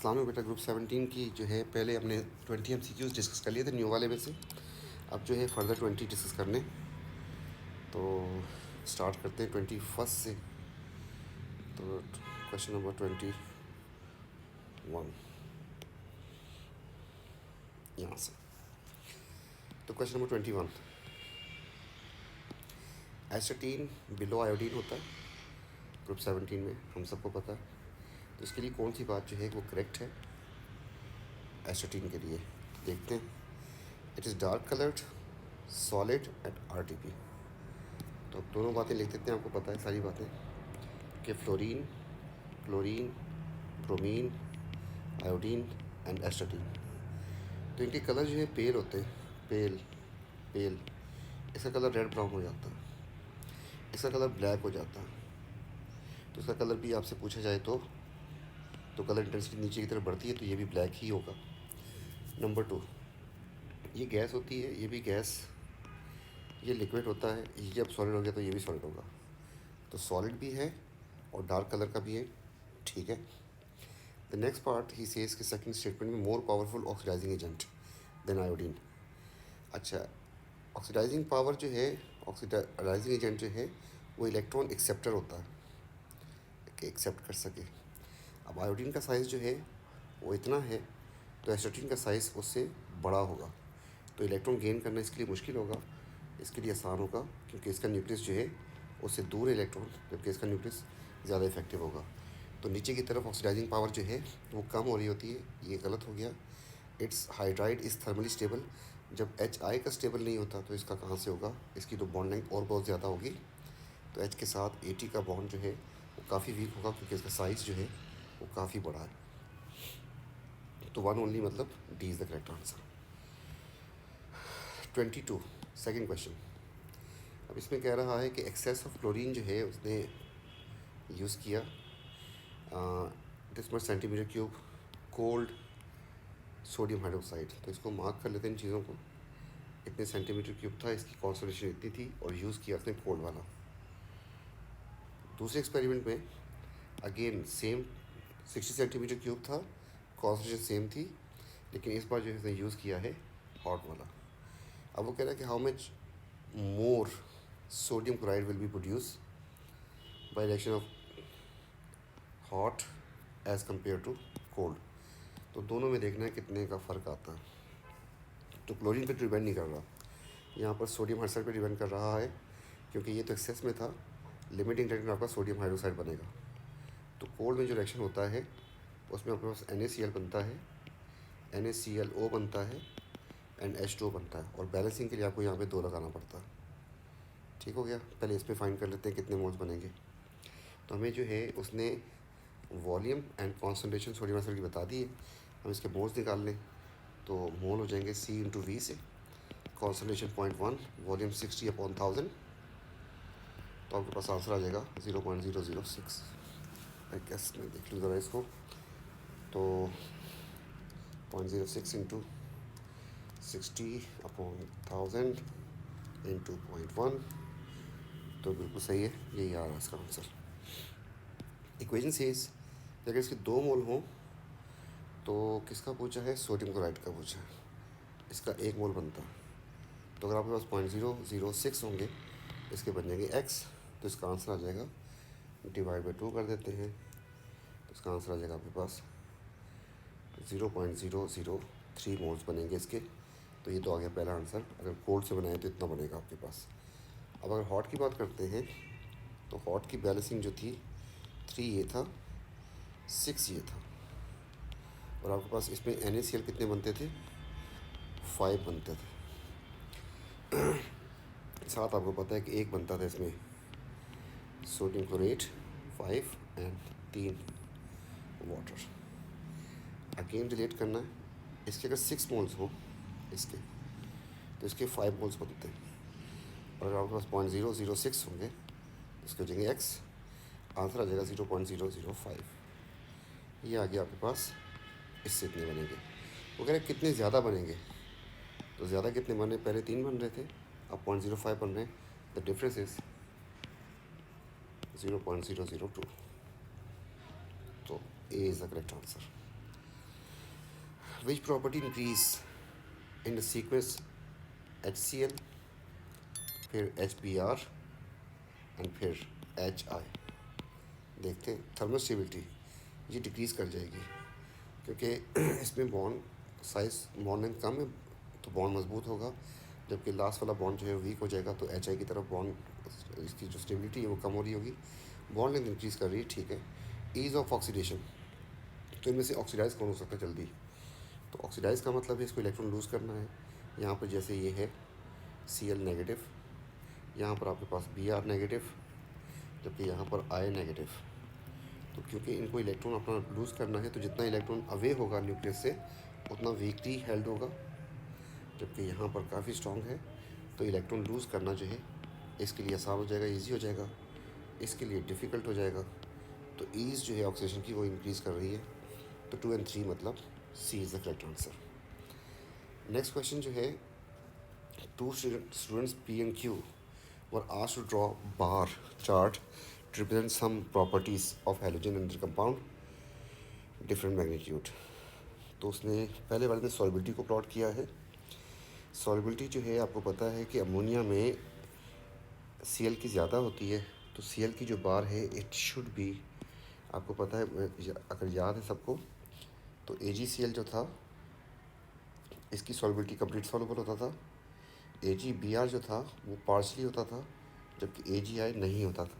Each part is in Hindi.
अस्सलाम वालेकुम बेटा। ग्रुप 17 की जो है पहले हमने 20 MCQs डिस्कस कर लिए थे न्यू वाले में से। अब जो है फर्दर 20 डिस्कस करने, तो स्टार्ट करते हैं 21 से। तो क्वेश्चन नंबर 21 यहाँ से। तो question number 21, astatine below iodine होता है ग्रुप 17 में, हम सबको पता है। तो इसके लिए कौन सी बात जो है वो करेक्ट है एस्टाटीन के लिए, देखते हैं। It is dark coloured solid at RTP। तो अब दोनों बातें लिख देते हैं, आपको पता है सारी बातें कि fluorine, chlorine, bromine, iodine and astatine. तो इनके कलर जो है पेल होते हैं, पेल पेल। इसका कलर रेड ब्राउन हो जाता है, इसका कलर ब्लैक हो जाता है। तो इसका कलर भी आपसे पूछा जाए तो कलर इंटेंसिटी नीचे की तरफ बढ़ती है, तो ये भी ब्लैक ही होगा। नंबर 2, ये गैस होती है, ये भी गैस, ये लिक्विड होता है, ये जब सॉलिड हो गया तो ये भी सॉलिड होगा। तो सॉलिड भी है और डार्क कलर का भी है, ठीक है। The next part he says के सेकंड स्टेटमेंट में more powerful oxidizing agent than iodine. अच्छा, ऑक्सीडाइजिंग पावर जो है, ऑक्सीडाइजिंग एजेंट जो है वो इलेक्ट्रॉन एक्सेप्टर होता है कि एक्सेप्ट कर सके। अब आयोडीन का साइज़ जो है वो इतना है, तो एस्टाटीन का साइज़ उससे बड़ा होगा, तो इलेक्ट्रॉन गेन करना इसके लिए मुश्किल होगा, इसके लिए आसान होगा, क्योंकि इसका न्यूक्लियस जो है उससे दूर है इलेक्ट्रॉन, जबकि इसका न्यूक्लियस ज़्यादा इफेक्टिव होगा। तो नीचे की तरफ ऑक्सीडाइजिंग पावर जो है वो कम हो रही होती है, ये गलत हो गया। It's hydride is thermally stable. जब HI का स्टेबल नहीं होता तो इसका कहाँ से होगा, इसकी तो बॉन्ड लेंथ और बहुत ज़्यादा होगी, तो H के साथ AT का बॉन्ड जो है वो काफ़ी वीक होगा, क्योंकि इसका साइज़ जो है वो काफ़ी बड़ा है। तो 1 ओनली, मतलब D is the correct answer. 22 second question. अब इसमें कह रहा है कि एक्सेस ऑफ क्लोरीन जो है उसने यूज़ किया this much centimetre cube cold sodium hydroxide. तो इसको मार्क कर लेते हैं इन चीज़ों को, इतने सेंटीमीटर क्यूब था, इसकी कॉन्सेंट्रेशन इतनी थी और यूज़ किया उसने कोल्ड वाला। दूसरे एक्सपेरिमेंट में अगेन सेम 60 सेंटीमीटर क्यूब था, कॉन्सेंट्रेशन सेम थी, लेकिन इस बार जो है इसने यूज़ किया है हॉट वाला। अब वो कह रहा है कि how much more sodium chloride will be produce by reaction of hot as compare to cold. तो दोनों में देखना है कितने का फ़र्क आता है। तो क्लोरीन पे डिपेंड नहीं कर रहा, यहाँ पर सोडियम हाइड्रोक्साइड पे डिपेंड कर रहा है, क्योंकि ये तो एक्सेस में था, लिमिटिंग रिएक्शन आपका सोडियम हाइड्रोक्साइड बनेगा। तो कोल्ड में जो रिएक्शन होता है उसमें आपके पास NaCl बनता है, NaClO बनता है एंड H2O बनता है, और बैलेंसिंग के लिए आपको यहाँ पे 2 लगाना पड़ता है। ठीक हो गया। पहले इस पर फाइंड कर लेते हैं कितने मोल्स बनेंगे। तो हमें जो है उसने volume and concentration sodium hydroxide की बता दी है, हम इसके मोल्स निकाल लें। तो मोल हो जाएंगे C/V से, कॉन्सेंट्रेशन 0.1, वॉल्यूम 60/1000, तो आपके पास आंसर आ जाएगा 0.006। आई गेस मैं देख लूँ ज़रा इसको, तो 0.06 इंटू 60/1000 इंटू 0.1, तो बिल्कुल सही है, यही आ रहा है इसका आंसर। इक्वेशन सेज अगर इसके 2 मोल हों तो किसका पूछा है, सोडियम क्लोराइड का पूछा है, इसका 1 मोल बनता है। तो अगर आपके पास 0.006 होंगे, इसके बन जाएंगे x, तो इसका आंसर आ जाएगा डिवाइड बाई 2 कर देते हैं, तो इसका आंसर आ जाएगा आपके पास 0.003 मोल्स बनेंगे इसके। तो ये तो आ गया पहला आंसर। अगर कोल्ड से बनाए तो इतना बनेगा आपके पास। अब अगर हॉट की बात करते हैं, तो हॉट की बैलेंसिंग जो थी 3 ये था, 6 ये था, और आपके पास इसमें NaCl कितने बनते थे, 5 बनते थे। साथ आपको पता है कि एक बनता था इसमें sodium chlorate 5 and 3 water. Again relate करना है, इसके अगर 6 मोल्स हो इसके, तो इसके 5 मोल्स बनते हैं, और अगर आपके पास 0.006 होंगे तो इसके हो जाएंगे x, आंसर आ जाएगा 0.005। ये आ गया आपके पास, इससे इतने बनेंगे। वो कह रहे कितने ज़्यादा बनेंगे, तो ज़्यादा कितने बने, पहले 3 बन रहे थे, अब 0.05 बन रहे हैं, द डिफरेंस इज़ 0.002। तो A is the correct answer. Which property increase in the sequence HCl, फिर HBr एंड फिर HI। देखते हैं थर्मल स्टेबिलिटी ये डिक्रीज़ कर जाएगी क्योंकि इसमें बॉन्ड साइज बॉन्ड लेंथ कम है तो बॉन्ड मजबूत होगा, जबकि लास्ट वाला बॉन्ड जो है वीक हो जाएगा तो HI की तरफ बॉन्ड इसकी जो स्टेबिलिटी है वो कम हो रही होगी, बॉन्ड लेंथ इंक्रीज़ कर रही है, ठीक है। ईज़ ऑफ ऑक्सीडेशन, तो इनमें से ऑक्सीडाइज कौन हो सकता है जल्दी, तो ऑक्सीडाइज का मतलब है इसको इलेक्ट्रॉन लूज़ करना है। यहाँ पर जैसे ये है Cl नेगेटिव, यहाँ पर आपके पास Br नेगेटिव, जबकि यहाँ पर I नेगेटिव। तो क्योंकि इनको इलेक्ट्रॉन अपना लूज़ करना है तो जितना इलेक्ट्रॉन अवे होगा न्यूक्लियस से उतना वीकली हेल्ड होगा, जबकि यहाँ पर काफ़ी स्ट्रॉन्ग है तो इलेक्ट्रॉन लूज़ करना जो है इसके लिए आसान हो जाएगा, ईजी हो जाएगा, इसके लिए डिफ़िकल्ट हो जाएगा। तो ईज़ जो है ऑक्सीडेशन की वो इंक्रीज़ कर रही है। तो 2 and 3 मतलब C is the correct answer. Next question जो है, 2 students P and Q were asked to draw bar chart to represent some properties of halogen and their compound different magnitude। तो उसने पहले वाले ने सॉल्बिलिटी को प्लॉट किया है। सॉल्बिलिटी जो है आपको पता है कि अमोनिया में Cl की ज़्यादा होती है, तो Cl की जो बार है इट शुड बी, आपको पता है अगर याद है सबको, तो AgCl जो था इसकी सॉल्बिलिटी कंप्लीट सॉल्युबल होता था, AgBr जो था वो पार्शली होता था, जबकि AgI नहीं होता था।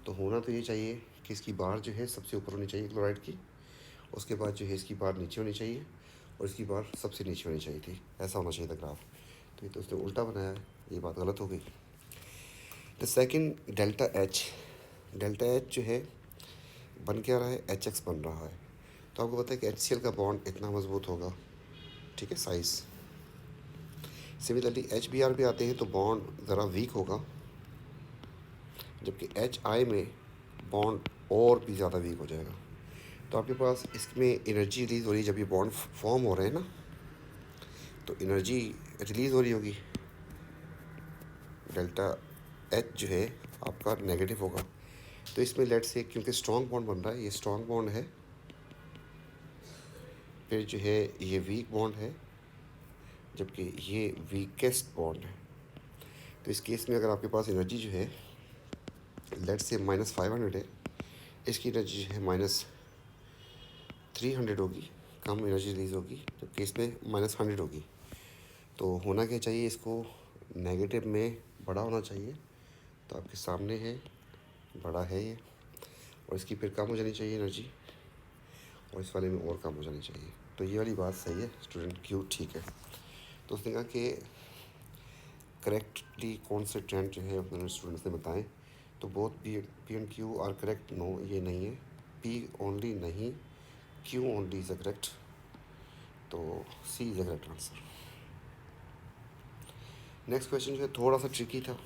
तो होना तो ये चाहिए कि इसकी बार जो है सबसे ऊपर होनी चाहिए क्लोराइड की, उसके बाद जो है इसकी बार नीचे होनी चाहिए और इसकी बार सबसे नीचे होनी चाहिए थी, ऐसा होना चाहिए था ग्राफ। तो ये तो उसने उल्टा बनाया है, ये बात गलत हो गई। द सेकंड डेल्टा एच जो है बन क्या रहा है, HX बन रहा है। तो आपको पता है कि HCl का बॉन्ड इतना मजबूत होगा, ठीक है, साइज़। सिमिलरली HBr भी आते हैं तो बॉन्ड ज़रा वीक होगा, जबकि HI में बॉन्ड और भी ज़्यादा वीक हो जाएगा। तो आपके पास इसमें एनर्जी रिलीज़ हो रही है, जब ये बॉन्ड फॉर्म हो रहे हैं ना तो एनर्जी रिलीज़ हो रही होगी, डेल्टा एच जो है आपका नेगेटिव होगा। तो इसमें लेट से क्योंकि स्ट्रॉन्ग बॉन्ड बन रहा है, ये स्ट्रॉन्ग बॉन्ड है, फिर जो है ये वीक बॉन्ड है, जबकि ये वीकेस्ट बॉन्ड है। तो इस केस में अगर आपके पास एनर्जी जो है लेट से -500 है, इसकी एनर्जी जो है -300 होगी, कम एनर्जी रिलीज़ होगी, जबकि इसमें -100 होगी। तो होना क्या चाहिए, इसको नेगेटिव में बड़ा होना चाहिए, तो आपके सामने है बड़ा है ये, और इसकी फिर कम हो जानी चाहिए एनर्जी, और इस वाले में और कम हो जानी चाहिए। तो ये वाली बात सही है, स्टूडेंट क्यू ठीक है। तो उसने कहा कि करेक्टली कौन से ट्रेंड जो है अपने स्टूडेंट्स ने बताएं, तो both P and Q are correct, no ये नहीं है, पी ओनली नहीं, Q only is a correct, तो C is a correct answer. Next question जो है थोड़ा सा ट्रिकी था,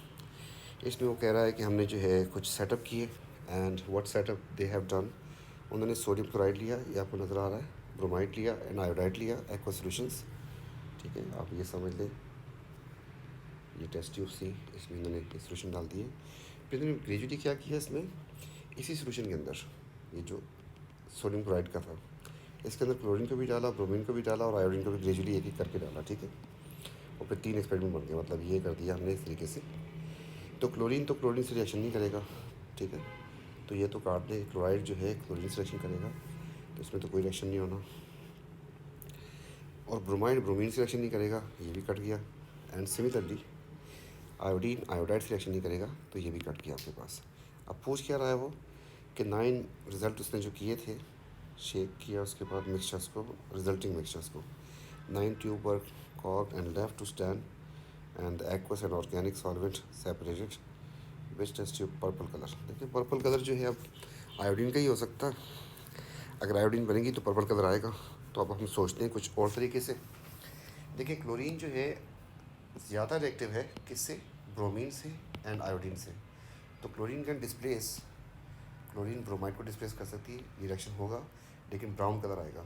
इसमें वो कह रहा है कि हमने जो है कुछ सेटअप किए and what setup they have done. उन्होंने सोडियम क्लोराइड लिया, ये आपको नज़र आ रहा है, ब्रोमाइड लिया एंड आयोडाइड लिया, एक्वा सॉल्यूशंस, ठीक है, आप ये समझ लें। ये टेस्ट ट्यूब सी, इसमें इन्होंने सोल्यूशन डाल दिए, फिर इन्होंने ग्रेजुअली क्या किया इसमें, इसी सोल्यूशन के अंदर ये जो सोडियम क्लोराइड का था इसके अंदर क्लोरीन को भी डाला, ब्रोमीन को भी डाला और आयोडीन को भी ग्रेजुअली एक एक करके डाला, ठीक है। और फिर 3 एक्सपेरिमेंट बन गए, मतलब ये कर दिया हमने इस तरीके से। तो क्लोरीन से रिएक्शन नहीं करेगा, ठीक है, तो ये तो काट दे, क्लोराइड जो है क्लोरीन से रिएक्शन करेगा, तो इसमें तो कोई रिएक्शन नहीं होना, और ब्रोमाइड ब्रोमीन से रिएक्शन नहीं करेगा, ये भी कट गया। एंड सिमिलरली आयोडीन आयोडाइड से रिएक्शन नहीं करेगा, तो ये भी कट गया आपके पास। अब पूछ क्या रहा है वो कि 9 रिज़ल्ट उसने जो किए थे, शेक किया उसके बाद मिक्सचर्स को, रिजल्टिंग मिक्सचर्स को, 9 tube were cork and left to stand and the aqueous and organic solvent separated which test tube purple colour. देखिए पर्पल कलर जो है अब आयोडीन का ही हो सकता है, अगर आयोडीन बनेगी तो पर्पल कलर आएगा। तो अब हम सोचते हैं कुछ और तरीके से। देखिए क्लोरीन जो है ज़्यादा रिएक्टिव है किससे, ब्रोमीन से एंड आयोडीन से। तो chlorine can displace, chlorine bromide को डिस्प्लेस कर सकती है, ये रिएक्शन होगा लेकिन ब्राउन कलर आएगा।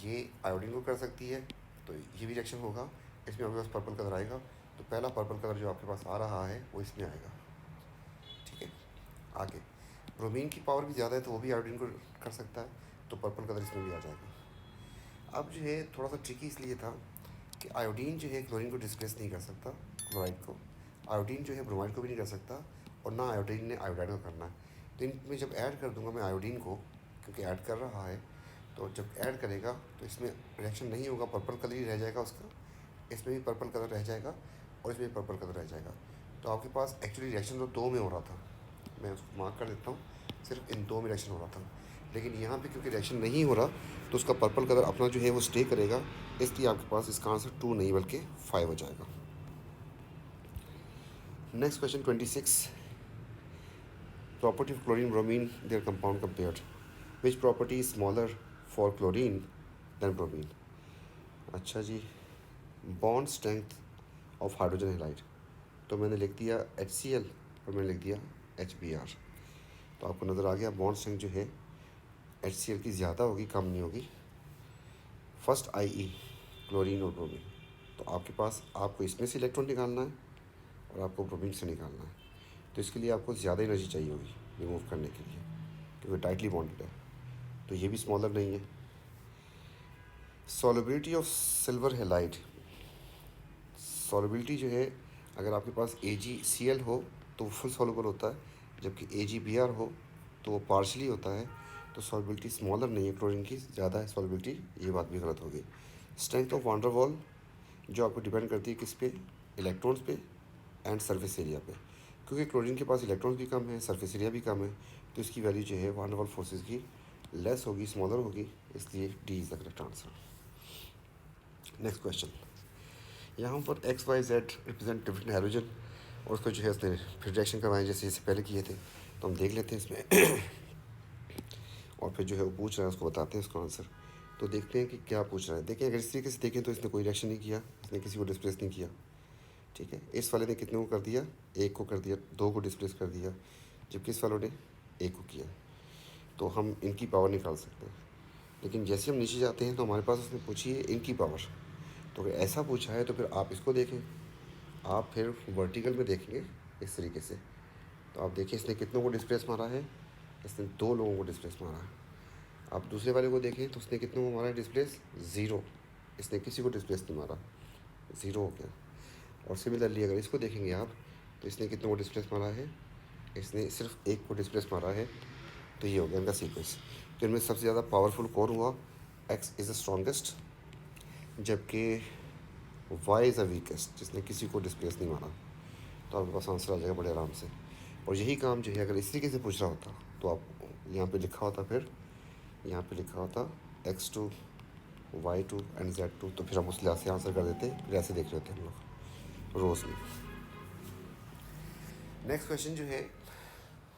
ये आयोडीन को कर सकती है तो ये भी रिएक्शन होगा, इसमें आपके पास पर्पल कलर आएगा। तो पहला पर्पल कलर जो आपके पास आ रहा है वो इसमें आएगा, ठीक है। आगे ब्रोमीन की पावर भी ज़्यादा है तो वो भी आयोडीन को कर सकता है, तो पर्पल कलर इसमें भी आ जाएगा। अब जो है थोड़ा सा ट्रिकी इसलिए था कि आयोडीन जो है क्लोरीन को डिस्प्लेस नहीं कर सकता, क्लोराइड को। आयोडीन जो है ब्रोमाइड को भी नहीं कर सकता, और ना आयोडीन ने आयोडाइड को करना है। तो इनमें जब ऐड कर दूंगा मैं आयोडीन को, क्योंकि ऐड कर रहा है, तो जब ऐड करेगा तो इसमें रिएक्शन नहीं होगा, पर्पल कलर ही रह जाएगा उसका, इसमें भी पर्पल कलर रह जाएगा और इसमें भी पर्पल कलर रह जाएगा। तो आपके पास एक्चुअली रिएक्शन तो दो में हो रहा था, मैं उसको मार्क कर देता हूँ, सिर्फ इन दो में रिएक्शन हो रहा था। लेकिन यहाँ पे क्योंकि रिएक्शन नहीं हो रहा तो उसका पर्पल कलर अपना जो है वो स्टे करेगा, इसलिए आपके पास इसका आंसर 2 नहीं बल्कि 5 हो जाएगा। Next question 26, property of chlorine bromine their compound compared, which property is smaller for chlorine than bromine. अच्छा जी, bond strength of hydrogen halide, तो मैंने लिख दिया HCl और मैंने लिख दिया HBr। तो आपको नज़र आ गया बॉन्ड स्ट्रेंथ जो है HCl की ज़्यादा होगी, कम नहीं होगी। फर्स्ट IE क्लोरीन और ब्रोमीन, तो आपके पास आपको इसमें से इलेक्ट्रॉन निकालना है और आपको ब्रोमीन से निकालना है, तो इसके लिए आपको ज़्यादा एनर्जी चाहिए होगी रिमूव करने के लिए, क्योंकि टाइटली बॉन्डेड है। तो ये भी स्मॉलर नहीं है। Solubility of silver halide, solubility जो है अगर आपके पास AgCl हो तो वो फुल सॉल्युबल होता है, जबकि AgBr हो तो वो पार्शली होता है। तो सॉलिबिलिटी स्मॉलर नहीं है, क्लोरीन की ज़्यादा है सॉलिबिलिटी, ये बात भी गलत होगी। स्ट्रेंथ ऑफ वान डेर वाल जो आपको डिपेंड करती है किस पे, इलेक्ट्रॉन्स पे एंड सरफेस एरिया पे, क्योंकि क्लोरीन के पास इलेक्ट्रॉन्स भी कम है, सरफेस एरिया भी कम है, तो इसकी वैल्यू जो है वान डेर वाल फोर्सेस की लेस होगी, स्मॉलर होगी, इसलिए D is the correct answer. Next question, यहाँ पर XYZ रिप्रेजेंट डिफरेंट हाइड्रोजन और उसको जो है उसने फिर रिएक्शन करवाएं जैसे इससे पहले किए थे, तो हम देख लेते हैं इसमें और फिर जो है वो पूछ रहा है उसको बताते हैं उसका आंसर। तो देखते हैं कि क्या पूछ रहा है। देखिए अगर इस तरीके से देखें तो इसने कोई रिएक्शन नहीं किया, इसने किसी को डिस्प्लेस नहीं किया, ठीक है। इस वाले ने कितने को कर दिया, एक को कर दिया, दो को डिस्प्लेस कर दिया, जबकि इस वालों ने एक को किया। तो हम इनकी पावर निकाल सकते हैं, लेकिन जैसे हम नीचे जाते हैं तो हमारे पास उसने पूछी है इनकी पावर। तो अगर ऐसा पूछा है तो फिर आप इसको देखें, आप फिर वर्टिकल में देखेंगे इस तरीके से। तो आप देखिए इसने कितनों को डिस्प्लेस मारा है, इसने 2 लोगों को डिस्प्लेस मारा है। आप दूसरे वाले को देखें तो उसने कितनों को मारा है डिस्प्लेस, 0, इसने किसी को डिस्प्लेस नहीं मारा, 0 हो गया। और सिमिलरली अगर इसको देखेंगे आप तो इसने कितनों को डिस्प्लेस मारा है, इसने सिर्फ एक को डिस्प्लेस मारा है, तो ये हो गया इनका सीक्वेंस। तो इनमें सबसे ज़्यादा पावरफुल कौन हुआ, X इज़ द स्ट्रॉन्गेस्ट, जबकि Y इज़ द वीकेस्ट, जिसने किसी को डिस्प्लेस नहीं मारा। तो आपके पास आंसर आ जाएगा बड़े आराम से। और यही काम जो है अगर इस तरीके से पूछ रहा होता तो आप यहाँ पे लिखा होता, फिर यहाँ पे लिखा होता X2 Y2 एंड Z2, तो फिर हम उस लिहाज से आंसर कर देते, फिर ऐसे देख रहे होते हम लोग रोज़ में। नेक्स्ट क्वेश्चन जो है,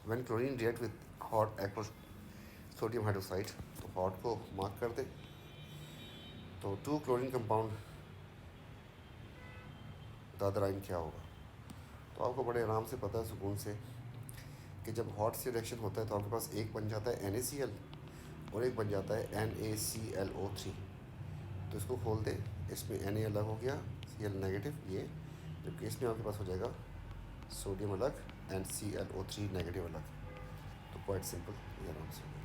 when chlorine react with hot aqueous sodium hydroxide, तो हॉट को मार्क कर दे, तो 2 chlorine compound the other ion क्या होगा। तो आपको बड़े आराम से पता है सुकून से कि जब हॉट से रिएक्शन होता है तो आपके पास एक बन जाता है NaCl और एक बन जाता है NaClO3। तो इसको खोल दे, इसमें Na अलग हो गया, Cl नेगेटिव ये, जबकि इसमें आपके पास हो जाएगा सोडियम अलग एंड ClO3 नेगेटिव अलग। तो क्वाइट सिंपल, ये आराम से हो गया।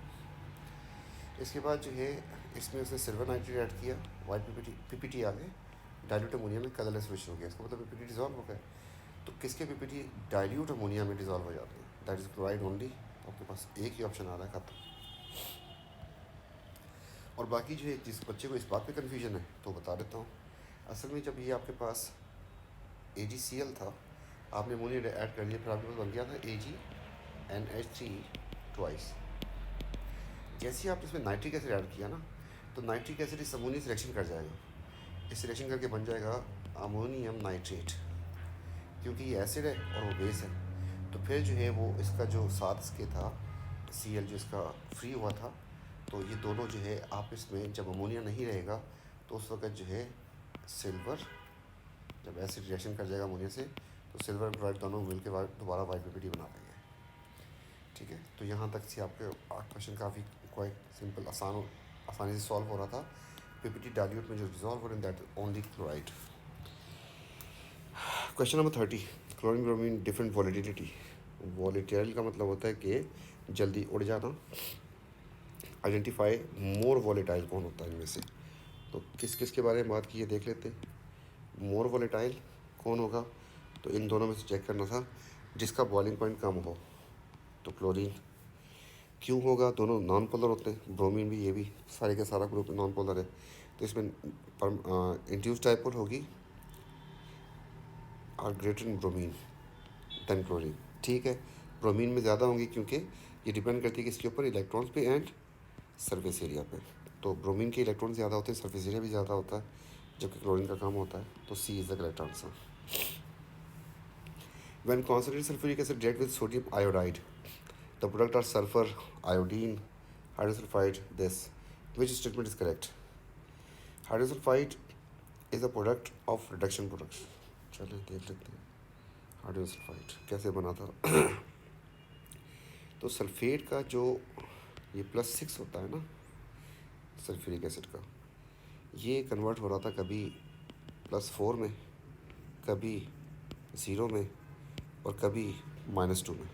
इसके बाद जो है इसमें उसने सिल्वर नाइट्रेट ऐड किया, वाइट PPT आ गए, डाइल्यूट अमोनिया में कलरलेस सोल्यूशन हो गया, इसका मतलब PPT डिजॉल्व हो गया। तो किसके PPT डाइल्यूट अमोनिया में डिजॉल्व हो जाते हैं, दैट इज़ क्लोराइड ओनली। तो आपके पास एक ही ऑप्शन आ रहा है, खत्म। और बाकी जो है जिस बच्चे को इस बात पे कन्फ्यूजन है तो बता देता हूँ। असल में जब ये आपके पास AgCl था, आपने अमोनिया ऐड कर लिया, फिर आपके पास बन गया था AgNH3 ट्वाइस। जैसे ही आपने इसमें नाइट्रिक एसिड ऐड किया ना, तो नाइट्रिक एसिड इस अमोनिया से रिएक्शन कर जाएगा, इस रिएक्शन करके बन जाएगा अमोनियम नाइट्रेट, क्योंकि ये एसिड है और वो बेस है। तो फिर जो है वो इसका जो साथ इसके था Cl जो इसका फ्री हुआ था, तो ये दोनों जो है आपस में जब अमोनिया नहीं रहेगा तो उस वक्त जो है सिल्वर, जब एसिड रिएक्शन कर जाएगा अमोनिया से, तो सिल्वर और क्लोराइड दोनों मिलकर दोबारा वाइट PPT बना देंगे, ठीक है। तो यहाँ तक से आपके क्वेश्चन काफ़ी क्वाइट सिंपल, आसानी से सॉल्व हो रहा था। PPT डाइल्यूट में जो डिजॉल्व हो रहे हैं that only chloride. Question number 30, chlorine bromine different volatility. Volatile का मतलब होता है कि जल्दी उड़ जाना। आइडेंटिफाई मोर वॉलेटाइल कौन होता है इनमें से। तो किस किस के बारे में बात की है देख लेते हैं। मोर वोलेटाइल कौन होगा, तो इन दोनों में से चेक करना था जिसका बॉइलिंग पॉइंट कम हो, तो क्लोरीन। क्यों होगा, दोनों नॉन पोलर होते हैं, ब्रोमीन भी, ये भी, सारे का सारा ग्रुप नॉन पोलर है, तो इसमें इंड्यूस डाइपोल होगी और greater in bromine than chlorine. ठीक है, ब्रोमीन में ज़्यादा होंगी क्योंकि ये डिपेंड करती है किसके ऊपर, इलेक्ट्रॉन्स पे एंड सरफेस एरिया पे। तो ब्रोमीन के इलेक्ट्रॉन ज़्यादा होते हैं, सरफेस एरिया भी ज़्यादा होता है, जबकि क्लोरीन का कम होता है, तो C is the correct answer. When concentrated sulfuric acid react with sodium iodide, the product are sulfur, iodine, hydrosulfide. This, which statement is correct? Hydrosulfide is a product of reduction products. चलिए देख लेते हैं हाइड्रोसल्फाइड कैसे बना था। तो सल्फेट का जो ये +6 होता है ना सल्फ्यूरिक एसिड का, ये कन्वर्ट हो रहा था कभी +4 में, कभी 0 में, और कभी -2 में।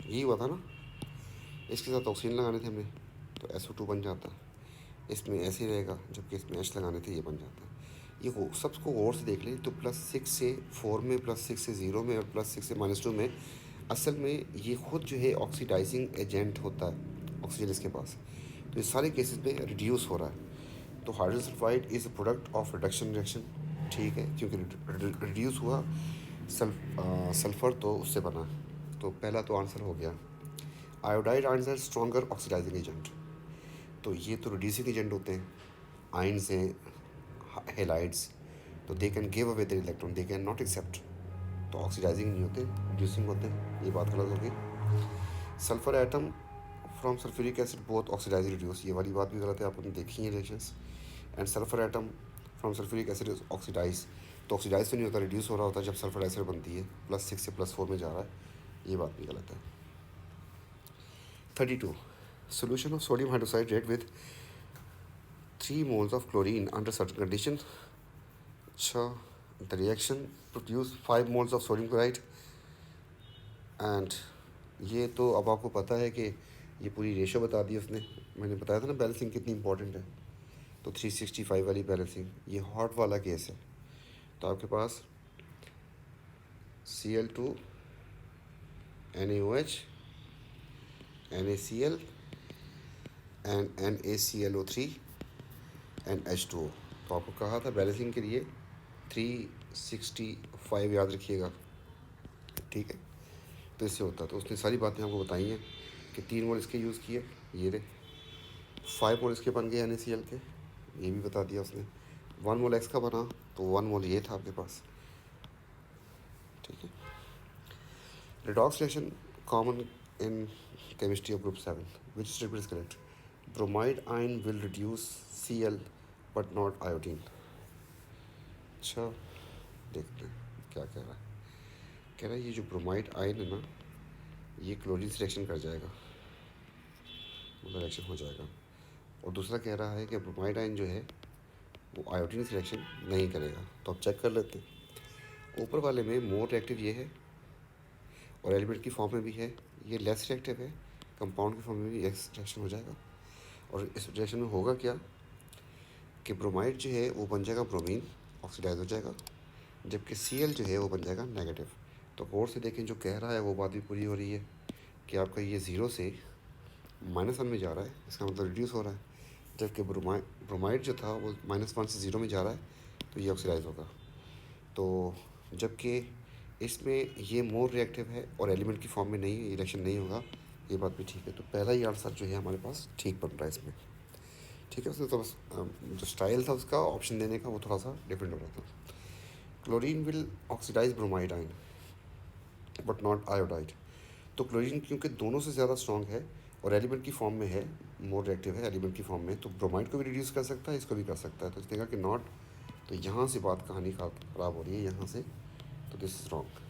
यही हुआ था ना। इसके साथ ऑक्सीजन लगाने थे हमें, तो SO2 बन जाता, इसमें ऐसे ही रहेगा, जबकि इसमें H लगाने थे, ये बन जाता। ये हो सबको गौर से देख लें तो +6 से 4 में, +6 से 0 में, और +6 से -2 में, असल में ये खुद जो है ऑक्सीडाइजिंग एजेंट होता है ऑक्सीजन इसके पास, तो इस सारे केसेस में रिड्यूस हो रहा है। तो hydrosulphide is a product of reduction reaction, ठीक है, क्योंकि रिड्यूस हुआ सल्फ़र तो उससे बना, तो पहला तो आंसर हो गया। Iodide answer stronger oxidizing agent, तो ये तो रिड्यूसिंग एजेंट होते हैं, आयन्स हैं, हेलाइड्स, तो they can give away their electron, they can not accept, तो ऑक्सीडाइजिंग नहीं होते, रिड्यूसिंग होते हैं, ये बात गलत होगी। Sulphur atom from sulphuric acid both oxidize reduce, ये वाली बात भी गलत है, आपने देखी है reactions. And sulphur atom from sulphuric acid is oxidize, तो ऑक्सीडाइज तो नहीं होता, रिड्यूस हो रहा होता है जब सल्फर डाइऑक्साइड बनती है, +6 से +4 में जा रहा है, ये बात भी गलत है। 32 solution of sodium hydroxide react with 3 moles of chlorine under certain condition। अच्छा, the reaction produce 5 moles of sodium chloride and ये तो अब आपको पता है कि ये पूरी रेशो बता दी उसने, मैंने बताया था ना बैलेंसिंग कितनी इंपॉर्टेंट है, तो 365 वाली बैलेंसिंग, ये हॉट वाला केस है, तो आपके पास Cl2 NaOH NaCl and NaClO3 and H2O। तो आपको कहा था बैलेंसिंग के लिए 365 याद रखिएगा, ठीक है, तो इससे होता, तो उसने सारी बातें आपको बताई हैं कि 3 मोल इसके यूज़ किए, ये रहे, 5 मोल इसके बन गए NaCl के, ये भी बता दिया उसने, 1 मोल X का बना, तो 1 मोल ये था आपके पास, ठीक है। Redox reaction common in chemistry of group 7, which statement is correct? Bromide ion will reduce Cl but not iodine। अच्छा, देखते हैं क्या कह रहा है। कह रहा है ये जो ब्रोमाइड आयन है ना, ये क्लोरीन से रिएक्शन कर जाएगा, मतलब रिएक्शन हो जाएगा, और दूसरा कह रहा है कि ब्रोमाइड आयन जो है वो आयोडीन से रिएक्शन नहीं करेगा। तो अब चेक कर लेते हैं। ऊपर वाले में मोर रिएक्टिव ये है और एलिमेंट की फॉर्म में भी है, ये लेस रिएक्टिव है, कंपाउंड की फॉर्म में भी रिएक्शन हो जाएगा। और इस रिएक्शन में होगा क्या कि ब्रोमाइड जो है वो बन जाएगा ब्रोमीन, ऑक्सीडाइज हो जाएगा, जबकि Cl जो है वो बन जाएगा नेगेटिव। तो गौर से देखें, जो कह रहा है वो बात भी पूरी हो रही है कि आपका ये 0 से -1 में जा रहा है, इसका मतलब रिड्यूस हो रहा है, जबकि ब्रोमाइड जो था वो -1 से 0 में जा रहा है, तो ये ऑक्सीडाइज होगा। तो जबकि इसमें ये मोर रिएक्टिव है और एलिमेंट की फॉर्म में नहीं है, रिएक्शन नहीं होगा, ये बात भी ठीक है। तो पहला ही आंसर जो है हमारे पास ठीक बन रहा है इसमें, ठीक है। उसने तो बस जो स्टाइल था उसका ऑप्शन देने का वो थोड़ा सा डिफरेंट हो रहा था। Chlorine will oxidize bromide ion but not iodide, तो क्लोरीन क्योंकि दोनों से ज़्यादा स्ट्रॉन्ग है और एलिमेंट की फॉर्म में है, मोर रिएक्टिव है एलिमेंट की फॉर्म में, तो ब्रोमाइड को भी रिड्यूस कर सकता है, इसको भी कर सकता है, तो इसने कहा कि नॉट, तो यहाँ से बात कहानी ख़राब हो रही है यहाँ से, तो this is wrong.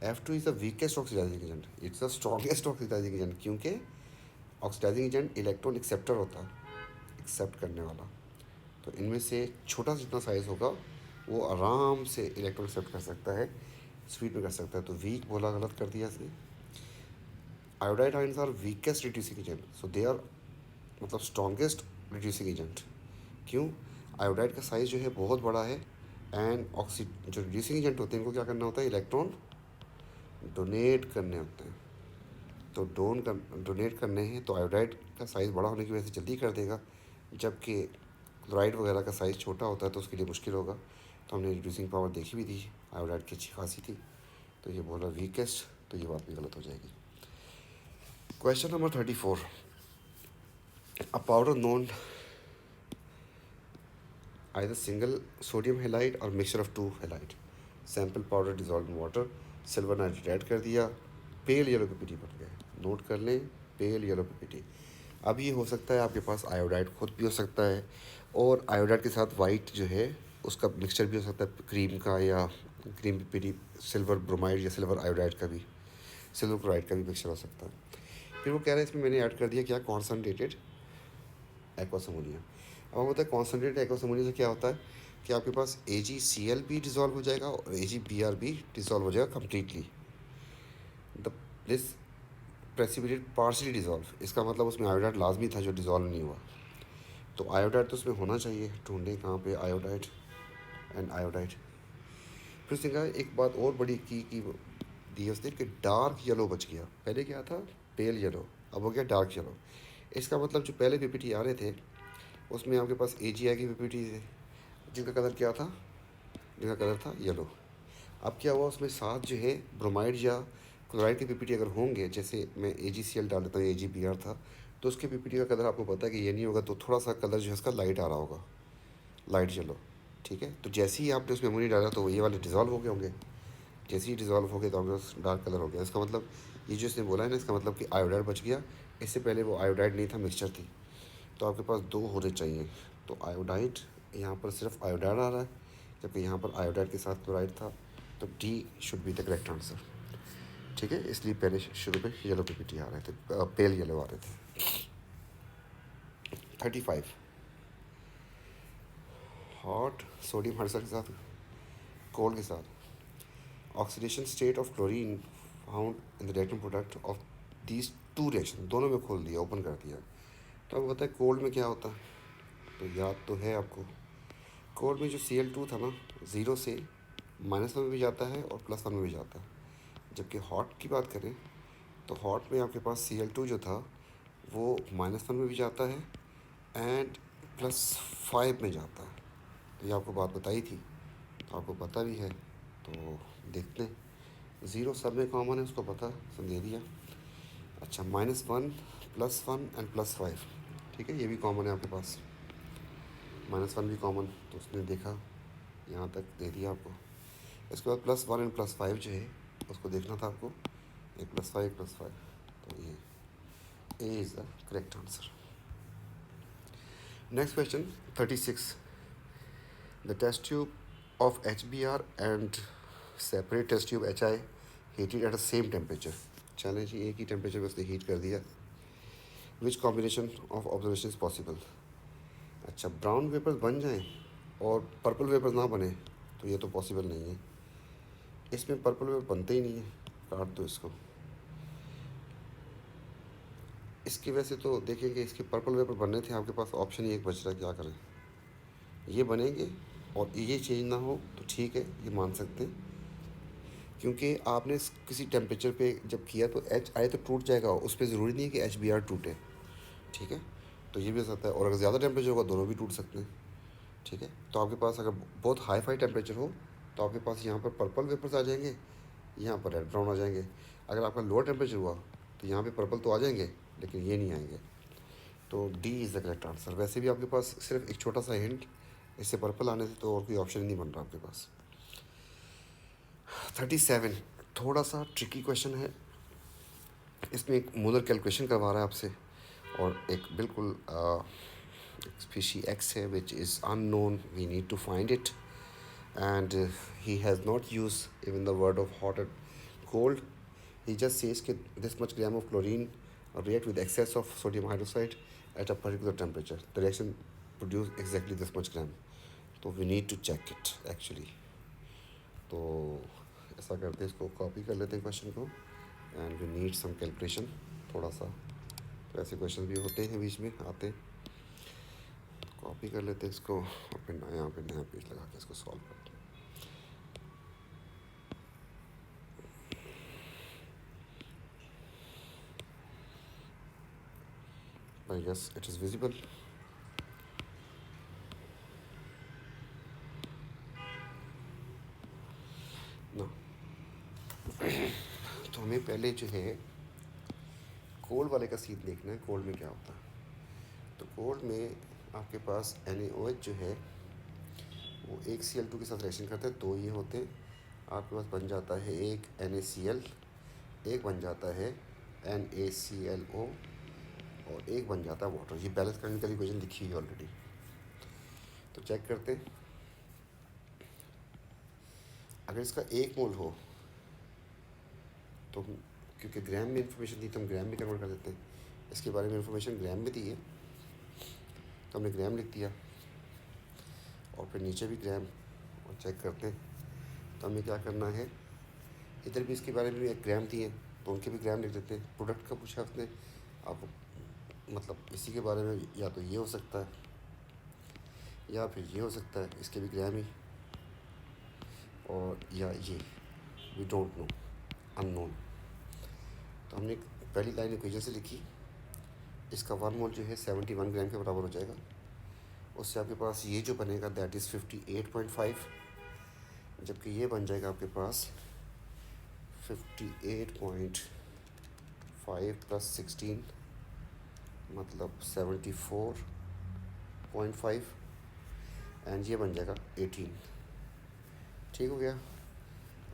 F2 is the weakest oxidizing agent, it's the strongest oxidizing agent, क्योंकि ऑक्सीडाइजिंग एजेंट इलेक्ट्रॉन एक्सेप्टर होता है, एक्सेप्ट करने वाला, तो इनमें से छोटा जितना साइज़ होगा वो आराम से इलेक्ट्रॉन एक्सेप्ट कर सकता है, स्पीड में कर सकता है, तो वीक बोला गलत कर दिया इसने। Iodide ions are weakest reducing agent, so they are मतलब स्ट्रॉन्गेस्ट रिड्यूसिंग एजेंट। क्यों? आयोडाइड का साइज़ जो है बहुत बड़ा है, एंड जो रिड्यूसिंग एजेंट होते हैं इनको क्या करना होता है, इलेक्ट्रॉन डोनेट करने होते हैं। तो डोनेट करने हैं, तो आयोडाइड का साइज़ बड़ा होने की वजह से जल्दी कर देगा, जबकि क्लोराइड वगैरह का साइज़ छोटा होता है तो उसके लिए मुश्किल होगा। तो हमने रिड्यूसिंग पावर देखी भी थी, आयोडाइड की अच्छी खासी थी, तो ये बोला वीकेस्ट, तो ये बात भी गलत हो जाएगी। Question number 34, a powder known either single sodium halide और mixture of 2 halide, sample powder dissolve in water, silver nitrate add कर दिया, पेल येलो पीपीटी बन गया। नोट कर लें, पेल येलो पीपीटी। अब ये हो सकता है आपके पास आयोडाइड खुद भी हो सकता है, और आयोडाइड के साथ वाइट जो है उसका मिक्सचर भी हो सकता है, क्रीम का या क्रीम पीपीटी, सिल्वर ब्रोमाइड या सिल्वर आयोडाइड का भी, सिल्वर क्लोराइड का भी मिक्सचर हो सकता है। फिर वो कह रहे हैं इसमें मैंने ऐड कर दिया क्या, कॉन्सनट्रेटेड एक्वस अमोनिया। अब हम होता है कॉन्सनट्रेटेड एक्वस अमोनिया से क्या होता है कि आपके पास AgCl भी डिज़ोल्व हो जाएगा और AgBr भी डिज़ोल्व हो जाएगा completely. The this precipitate partially dissolve, इसका मतलब उसमें आयोडाइड लाजमी था जो डिज़ोल्व नहीं हुआ। तो आयोडाइड तो उसमें होना चाहिए, ढूंढें कहाँ पे आयोडाइड एंड आयोडाइड। फिर उसने कहा एक बात और बड़ी की दी है उसने कि डार्क येलो बच गया। पहले क्या था, पेल येलो, अब हो गया डार्क येलो। इसका मतलब जो पहले पीपीटी आ रहे थे उसमें आपके पास AgI की पीपीटी थे जिनका कलर क्या था, जिनका कलर था येलो। अब क्या हुआ, उसमें साथ जो है ब्रोमाइड या क्लोराइड के पीपीटी अगर होंगे, जैसे मैं AgCl डाल देता हूँ, AgBr था, तो उसके पीपीटी का कलर आपको पता है कि ये नहीं होगा, तो थोड़ा सा कलर जो है उसका लाइट आ रहा होगा, लाइट येलो। ठीक है, तो जैसे ही आपने उसमें अमोनिया डाला तो ये वाले डिज़ोल्व हो गए होंगे, जैसे ही डिज़ोल्व हो गए तो आपके पास डार्क कलर हो गया। इसका मतलब ये जो इसने बोला है ना, इसका मतलब कि आयोडाइड बच गया, इससे पहले वो आयोडाइड नहीं था, मिक्सचर थी। तो आपके पास 2 होने चाहिए। तो आयोडाइड, यहाँ पर सिर्फ आयोडाइड आ रहा है, जबकि यहाँ पर आयोडाइड के साथ क्लोराइड था, तो D should be the correct answer. ठीक है, इसलिए पहले शुरू में येलो पीपीटी आ रहे थे, पेल येलो आ रहे थे। 35, हॉट सोडियम हाइड्रोक्साइड के साथ कोल्ड के साथ oxidation state of chlorine found in the reactant product of these 2 reaction, दोनों में खोल दिया, ओपन कर दिया। तो अब बताए कोल्ड में क्या होता है, तो याद तो है आपको, कोल्ड में जो Cl2 था ना, 0 से -1 में भी जाता है और +1 में भी जाता है। जबकि हॉट की बात करें तो हॉट में आपके पास Cl2 जो था वो -1 में भी जाता है एंड +5 में जाता है। तो ये आपको बात बताई थी, तो आपको पता भी है, तो देखते हैं। 0 सब में कॉमन है, उसको पता, सब दे दिया। अच्छा, -1 +1 एंड +5, ठीक है, ये भी कॉमन है आपके पास, -1 भी कॉमन, तो उसने देखा, यहाँ तक दे दिया आपको। इसके बाद +1 एंड +5 जो है उसको देखना था आपको, एक +5 +5, तो ये A is the correct answer. Next question 36, the test tube of HBr and separate test tube HI heated at the same temperature. Challenge एक ही टेम्परेचर पर उसने हीट कर दिया। Which combination of observation is possible. अच्छा, ब्राउन वेपर्स बन जाएं और पर्पल वेपर्स ना बने, तो ये तो पॉसिबल नहीं है। इसमें पर्पल वेपर बनते ही नहीं है, काट दो इसको। इसकी वजह से तो देखेंगे, इसके पर्पल वेपर बनने थे, आपके पास ऑप्शन ही एक बच रहा है, क्या करें। ये बनेंगे और ये चेंज ना हो तो ठीक है, ये मान सकते हैं, क्योंकि आपने किसी टेम्परेचर पे जब किया तो HI तो टूट जाएगा, उस पर ज़रूरी नहीं है कि HBr टूटे। ठीक है, तो ये भी हो सकता है, और अगर ज़्यादा टेम्परेचर होगा दोनों भी टूट सकते हैं। ठीक है, तो आपके पास अगर बहुत हाई फाई टेम्परेचर हो तो आपके पास यहाँ पर पर्पल वेपर्स आ जाएंगे, यहाँ पर रेड ब्राउन आ जाएंगे। अगर आपका लोअर टेम्परेचर हुआ तो यहाँ पे पर्पल तो आ जाएंगे लेकिन ये नहीं आएंगे। तो D is the correct answer. वैसे भी आपके पास सिर्फ एक छोटा सा हिंट, इससे पर्पल आने से तो और कोई ऑप्शन नहीं बन रहा आपके पास। 37, थोड़ा सा ट्रिकी क्वेश्चन है, इसमें एक मोलर कैलकुलेशन करवा रहा है आपसे, और एक बिल्कुल स्पीशी X है which is unknown, we need to find it, and he has not used even the word of hot and cold. He just says that this much gram of chlorine react with excess of sodium hydroxide at a particular temperature. The reaction produce exactly this much gram. तो we need to check it actually. तो ऐसा करते हैं, इसको कॉपी कर लेते हैं क्वेश्चन को, and we need some calculation थोड़ा सा। तो ऐसे क्वेश्चन भी होते हैं, बीच में आते हैं। कॉपी कर लेते हैं इसको और फिर नया पेज लगा के इसको सॉल्व करते हैं। I guess it is visible. ना तो हमें पहले जो है कोल्ड वाले का सीन देखना है, कोल्ड में क्या होता है। तो कोल्ड में आपके पास NaOH जो है वो एक Cl2 के साथ रिएक्शन करता है, दो ये होते हैं, आपके पास बन जाता है एक NaCl, एक बन जाता है NaClO और एक बन जाता है वाटर। ये बैलेंस करने की इक्वेशन लिखी है ऑलरेडी। तो चेक करते हैं, अगर इसका 1 मोल हो तो क्योंकि ग्राम में इंफॉर्मेशन दी तो हम ग्राम में कन्वर्ट कर देते हैं। इसके बारे में इंफॉर्मेशन ग्राम में दी है तो हमने ग्राम लिख दिया और फिर नीचे भी ग्राम, और चेक करते हैं। तो हमें क्या करना है, इधर भी इसके बारे में एक ग्राम दिए तो उनके भी ग्राम लिख देते हैं। प्रोडक्ट का पूछा उसने, आप मतलब इसी के बारे में या तो ये हो सकता है या फिर ये हो सकता है, इसके भी ग्राम ही, और या ये वी डोंट नो, अननोन। तो हमने पहली लाइन इक्वेशन से लिखी, इसका 1 मोल जो है 71 ग्राम के बराबर हो जाएगा। उससे आपके पास ये जो बनेगा दैट इज़ 58.5, जबकि ये बन जाएगा आपके पास 58.5 प्लस 16 मतलब 74.5 एंड ये बन जाएगा 18। ठीक हो गया।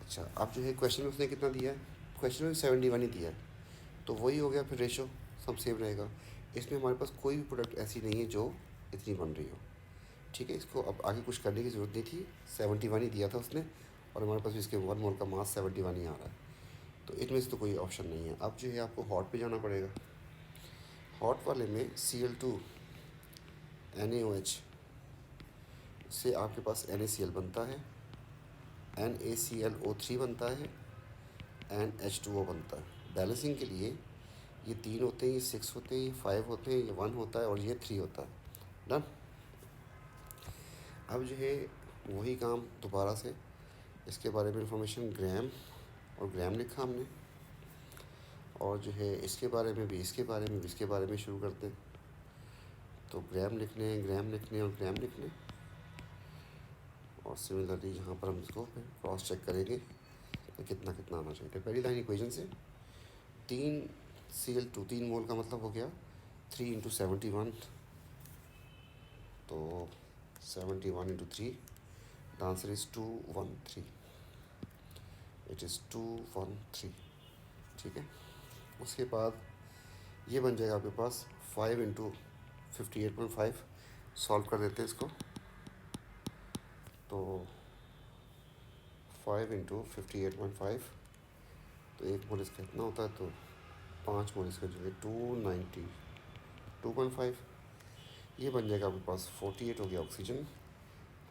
अच्छा, अब जो है क्वेश्चन में उसने कितना दिया है, क्वेश्चन में 71 ही दिया है, तो वही हो गया, फिर रेशो सब सेम रहेगा। इसमें हमारे पास कोई भी प्रोडक्ट ऐसी नहीं है जो इतनी बन रही हो। ठीक है, इसको अब आगे कुछ करने की ज़रूरत नहीं थी, 71 ही दिया था उसने और हमारे पास इसके 1 मोल का मास 71 ही आ रहा है, तो इनमें से तो कोई ऑप्शन नहीं है। अब जो है आपको हॉट पे जाना पड़ेगा। हॉट वाले में Cl2 NaOH से आपके पास NaCl बनता है, NaClO3 बनता है, NH2O बनता है। बैलेंसिंग के लिए ये 3 होते हैं, ये 6 होते हैं, ये 5 होते हैं, ये 1 होता है और ये 3 होता है। डन। अब जो है वही काम दोबारा से, इसके बारे में इंफॉर्मेशन ग्राम और ग्राम लिखा हमने, और जो है इसके बारे में भी, इसके बारे में भी, इसके बारे में शुरू करते हैं। तो ग्राम लिखने, ग्राम लिखने और ग्राम लिखने, और सिमिलरली यहाँ पर हम इसको क्रॉस चेक करेंगे कि कितना कितना आना चाहिए। पहली लाइन इक्वेशन से 3 Cl2 3 मोल का मतलब हो गया 3 इंटू 71, तो 71 into 3, the answer is 213। It is 213। ठीक है, उसके बाद ये बन जाएगा आपके पास 5 इंटू 58.5। सॉल्व कर देते हैं इसको, तो 5 इंटू 58.5, तो 1 मोल इसका इतना होता है, तो 5 मोल इसका जो है 292.5। ये बन जाएगा आपके पास 48 हो गया ऑक्सीजन,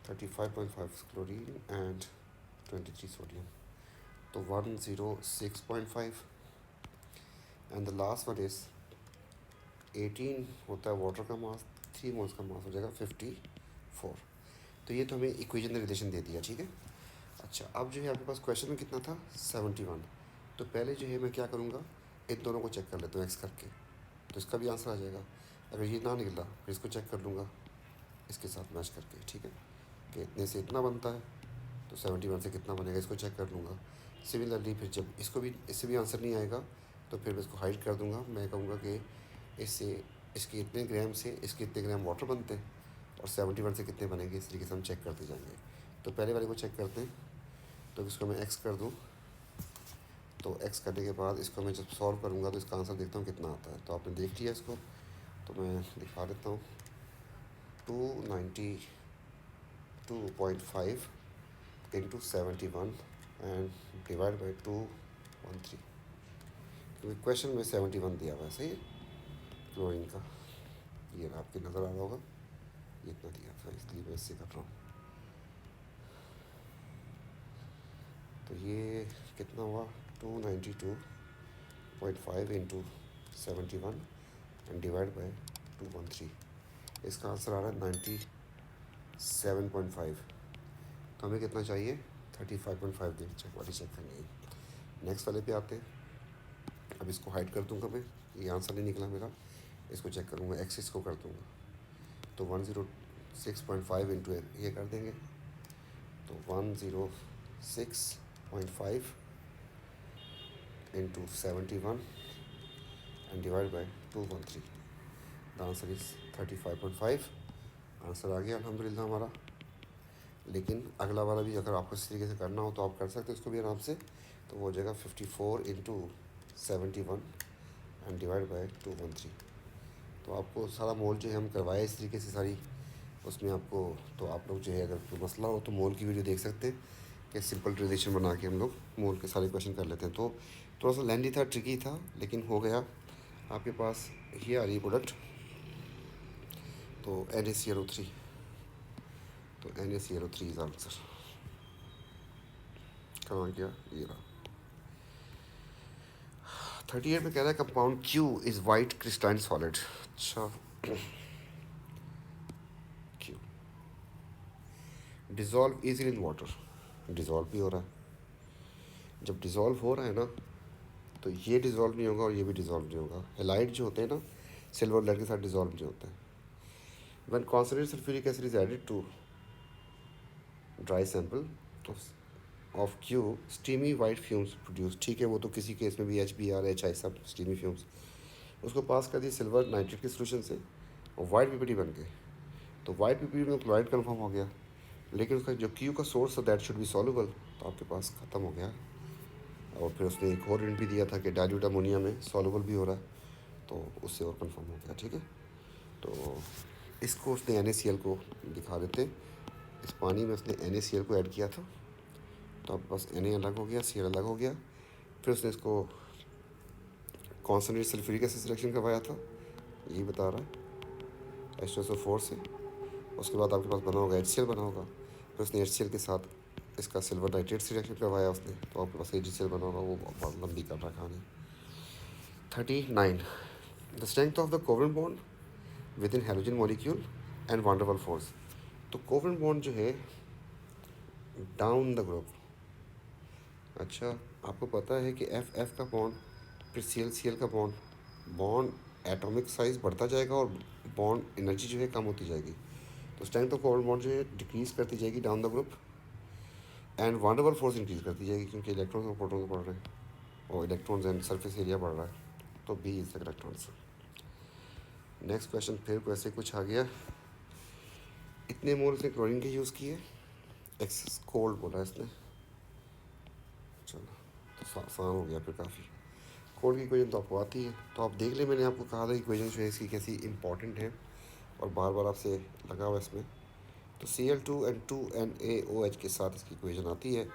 35.5 क्लोरीन एंड 23 सोडियम, तो 106.5। And the last one is 18 होता है वाटर का मास, 3 मोल्स का मास हो जाएगा 54। तो ये तो हमें इक्वेशन ने रिलेशन दे दिया। ठीक है। अच्छा, अब जो है आपके पास क्वेश्चन में कितना था 71, तो पहले जो है मैं क्या करूँगा, इन दोनों को चेक कर लेता हूँ एक्स करके, तो इसका भी आंसर आ जाएगा। अगर ये ना निकला फिर इसको चेक कर लूँगा इसके साथ मैच करके। ठीक है, कि इतने से इतना बनता है तो 71 से कितना बनेगा, इसको चेक कर लूँगा। सिमिलरली फिर जब इसको भी, इससे भी आंसर नहीं आएगा तो फिर मैं इसको हाइड कर दूँगा। मैं कहूँगा कि इससे इसके इतने ग्राम से इसके इतने ग्राम वाटर बनते हैं और 71 से कितने बनेंगे, इस तरीके से हम चेक करते जाएंगे। तो पहले वाले को चेक करते हैं, तो इसको मैं एक्स कर दूँ, तो एक्स करने के बाद इसको मैं जब सॉल्व करूँगा तो इसका आंसर देखता हूँ कितना आता है। तो आपने देख लिया इसको, तो मैं दिखा देता हूँ 292.5 इंटू 71 एंड डिवाइड बाई 213, क्योंकि क्वेश्चन में 71 दिया हुआ है। सही है, क्लोरीन का ये आपकी नज़र आ रहा होगा, ये इतना दिया था इसलिए मैं इससे कर रहा हूँ। तो ये कितना हुआ 292.5 इंटू 71 एंड डिवाइड बाई 213, इसका आंसर आ रहा है 97.5। तो हमें कितना चाहिए? 35.5 देख चेक वाली चेक करनी है। नेक्स्ट वाले पे आते हैं। अब इसको हाइड कर दूंगा मैं, ये आंसर नहीं निकला मेरा। इसको चेक करूँगा, एक्सिस को कर दूँगा। तो 106.5 इंटू ये कर देंगे, तो 106.5 into 71 and divide by 213। The answer is 35.5। Answer आ गया अल्हम्दुलिल्लाह हमारा। लेकिन अगला वाला भी अगर आपको इस तरीके से करना हो तो आप कर सकते हो इसको भी आराम से। तो वो हो जाएगा 54 इंटू 71 एंड डिवाइड बाई 213। तो आपको सारा मोल जो है हम करवाए इस तरीके से सारी, उसमें आपको, तो आप लोग जो है अगर कोई मसला हो तो मोल की वीडियो देख सकते हैं कि सिंपल रिलेशन बना के हम लोग मोल के सारे क्वेश्चन कर लेते हैं। तो थोड़ा सा लेंदी था, ट्रिकी था, लेकिन हो गया। आपके पास ये आ रही है प्रोडक्ट, तो NaClO3, तो NaClO3 इज आंसर। कहाँ गया ये रहा। 38 में कह रहा है compound Q is white Christine solid. अच्छा, Q dissolve easily in water, dissolve भी हो रहा है। जब डिज़ोल्व हो रहा है ना, तो ये डिज़ोल्व नहीं होगा और ये भी डिज़ोल्व नहीं होगा। हेलाइड जो होते हैं ना, सिल्वर लेड के साथ डिज़ोल्व नहीं होते हैं। When concentrated sulphuric acid is added to dry sample of Q, steamy white fumes produce. ठीक है, वो तो किसी केस में भी HBr HI सब स्टीमी फ्यूम्स, उसको पास कर दिए सिल्वर नाइट्रेट के सोल्यूशन से और वाइट PPT बन गए। तो वाइट PPT में क्लोराइड कन्फर्म हो गया, लेकिन उसका जो Q का सोर्स था दैट शुड बी सॉल्युबल, तो आपके पास ख़त्म हो गया। और फिर उसने एक और हिंट भी दिया था कि डाइल्यूट अमोनिया में सॉल्युबल भी हो रहा है, तो उससे और कंफर्म हो गया। ठीक है, तो इसको उसने NaCl को दिखा देते, इस पानी में उसने NaCl को ऐड किया था, तो आपके पास Na अलग हो गया, Cl अलग हो गया। फिर उसने इसको कॉन्सनट्रेट सल्फ्यूरिक एसिड सिलेक्शन करवाया था, यही बता रहा है, H2SO4 से। उसके बाद आपके पास बना होगा HCl बना होगा, फिर उसने HCl के साथ इसका सिल्वर नाइट्रेट से रिएक्शन करवाया उसने, तो आपके पास AgCl बना होगा। वो बहुत लंबी कर रहा कहानी। 39 the strength of the covalent bond with in halogen molecule and van der वाल फोर्स। तो कोवेलेंट बॉन्ड जो है डाउन द ग्रुप, अच्छा आपको पता है कि F का बॉन्ड फिर Cl का बॉन्ड एटॉमिक साइज बढ़ता जाएगा और बॉन्ड एनर्जी जो है कम होती जाएगी। तो स्ट्रेंथ ऑफ कोवेलेंट बॉन्ड जो है डिक्रीज करती जाएगी down the group, and van der वाल फोर्स इंक्रीज करती जाएगी, क्योंकि इलेक्ट्रॉन्स और प्रोटॉन्स बढ़ रहे हैं और इलेक्ट्रॉन्स एंड सरफेस एरिया बढ़ रहा है। तो B is the correct answer. Next question फिर वैसे कुछ आ गया। इतने मोल इसने क्लोरीन के यूज़ किए, एक्सेस कोल्ड बोला इसने। चलो तो आसान हो गया फिर काफ़ी। कोल्ड की इक्वेशन तो आपको आती है, तो आप देख लें, मैंने आपको कहा था इक्वेशन जो है इसकी कैसी इंपॉर्टेंट है और बार बार आपसे लगा हुआ इसमें। तो Cl2 and 2NaOH के साथ इसकी इक्वेशन आती है।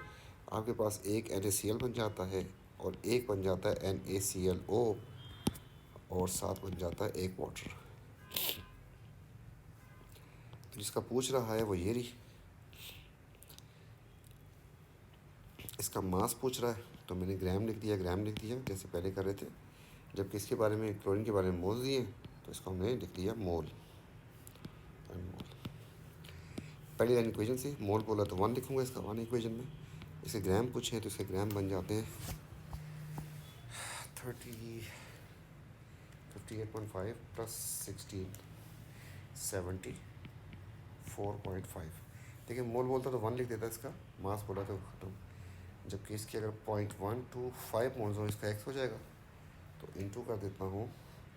आपके पास एक NaCl बन जाता है और एक बन जाता है NaClO और साथ बन जाता है एक वाटर। तो जिसका पूछ रहा है वो ये रही, इसका मास पूछ रहा है, तो मैंने ग्राम लिख दिया जैसे पहले कर रहे थे। जबकि इसके बारे में, क्लोरीन के बारे में मोल दिए, तो इसको हमने लिख दिया मोल। पहली लाइन इक्वेशन से मोल बोला तो 1 लिखूंगा इसका 1 इक्वेशन में। इसे ग्राम पूछे तो इसके ग्राम बन जाते हैं 58.5 प्लस 16 74.5। देखिए मोल बोलता तो 1 लिख देता इसका, मास बोला तो ख़त्म। जबकि इसकी अगर 0.125 मोल्स हो, इसका x हो जाएगा, तो इंटू कर देता हूँ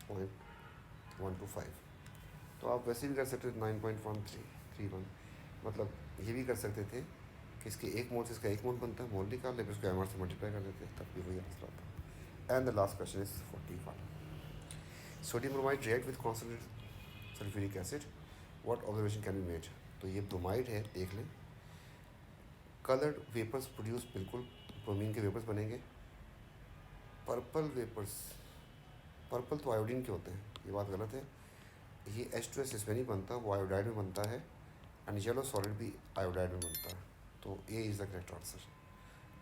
0.125। तो आप वैसे भी कर सकते थे 9.1331, मतलब ये भी कर सकते थे कि इसके एक मोल से इसका एक मोल बनता है, मोल निकाल ले, फिर उसको MR से मल्टीप्लाई कर देते, तब भी वही आंसर आता। And the last question is 41। Sodium bromide react with concentrated sulphuric acid, what observation can be made. तो ये ब्रोमाइड है, देख लें। कलर्ड वेपर्स प्रोड्यूस, बिल्कुल ब्रोमीन के वेपर्स बनेंगे। पर्पल वेपर्स, पर्पल तो आयोडीन के होते हैं, ये बात गलत है। ये H2S इसमें नहीं बनता, वो आयोडाइड में बनता है, एंड येलो सॉलिड भी आयोडाइड में बनता है। तो A is the correct answer,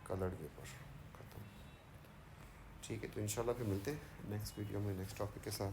coloured vapour. खत्म। ठीक है, तो इंशाल्लाह फिर मिलते हैं नेक्स्ट वीडियो में नेक्स्ट टॉपिक के साथ।